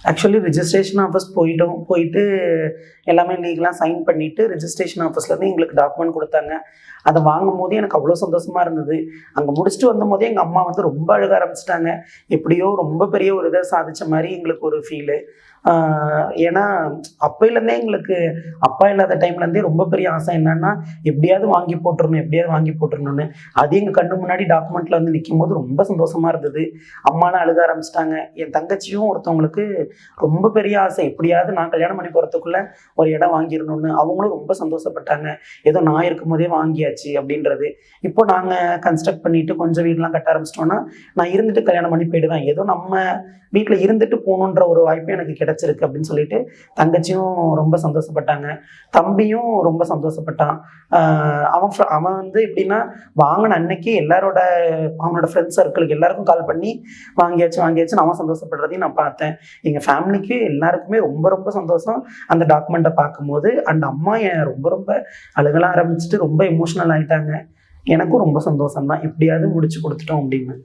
Actually registration office போயிட்டு எல்லாமே லீகலாக சைன் பண்ணிவிட்டு ரிஜிஸ்ட்ரேஷன் ஆஃபீஸ்லேருந்து எங்களுக்கு டாக்குமெண்ட் கொடுத்தாங்க. அதை வாங்கும் போதே எனக்கு அவ்வளோ சந்தோஷமாக இருந்தது. அங்கே முடிச்சுட்டு வந்த போதே எங்கள் அம்மா வந்து ரொம்ப அழுக ஆரம்பிச்சிட்டாங்க. எப்படியோ ரொம்ப பெரிய ஒரு இதை சாதித்த மாதிரி எங்களுக்கு ஒரு ஃபீலு. ஏன்னா அப்போலேருந்தே எங்களுக்கு அப்பா இல்லாத டைம்லேருந்தே ரொம்ப பெரிய ஆசை என்னன்னா, எப்படியாவது வாங்கி போட்டுடணும்னு. அது எங்கள் கண்ணு முன்னாடி டாக்குமெண்ட்டில் வந்து நிற்கும் போது ரொம்ப சந்தோஷமாக இருந்தது. அம்மாலாம் அழுக ஆரம்பிச்சிட்டாங்க. என் தங்கச்சியும் ஒருத்தவங்களுக்கு ரொம்ப பெரிய ஆசை, எப்படியாவது நான் கல்யாணம் பண்ணி போகிறதுக்குள்ளே ஒரு இடம் வாங்கிடணும்னு. அவங்களும் ரொம்ப சந்தோஷப்பட்டாங்க. ஏதோ நான் இருக்கும் போதே வாங்கியாச்சு அப்படின்றது. இப்போ நாங்கள் கன்ஸ்ட்ரக்ட் பண்ணிட்டு கொஞ்சம் வீடெலாம் கட்ட ஆரம்பிச்சிட்டோன்னா நான் இருந்துட்டு கல்யாணம் பண்ணி போயிடுவேன். ஏதோ நம்ம வீட்டில் இருந்துட்டு போகணுன்ற ஒரு வாய்ப்பு எனக்கு கிடைச்சிருக்கு அப்படின்னு சொல்லிட்டு தங்கச்சியும் ரொம்ப சந்தோஷப்பட்டாங்க. தம்பியும் ரொம்ப சந்தோஷப்பட்டான். அவன் வந்து எப்படின்னா வாங்கின அன்னைக்கு அவனோட ஃப்ரெண்ட்ஸ் சர்க்கிளுக்கு எல்லாருக்கும் கால் பண்ணி வாங்கியாச்சுன்னு அவன் சந்தோஷப்படுறதையும் நான் பார்த்தேன். எங்கள் ஃபேமிலிக்கு எல்லாருக்குமே ரொம்ப ரொம்ப சந்தோஷம் அந்த டாக்குமெண்ட்டை பார்க்கும்போது. அண்ட் அம்மா ரொம்ப ரொம்ப அழுகலாம் ஆரம்பிச்சுட்டு ரொம்ப எமோஷ்னல் ஆகிட்டாங்க. எனக்கும் ரொம்ப சந்தோஷம் தான், எப்படியாவது முடிச்சு கொடுத்துட்டோம் அப்படின்னு.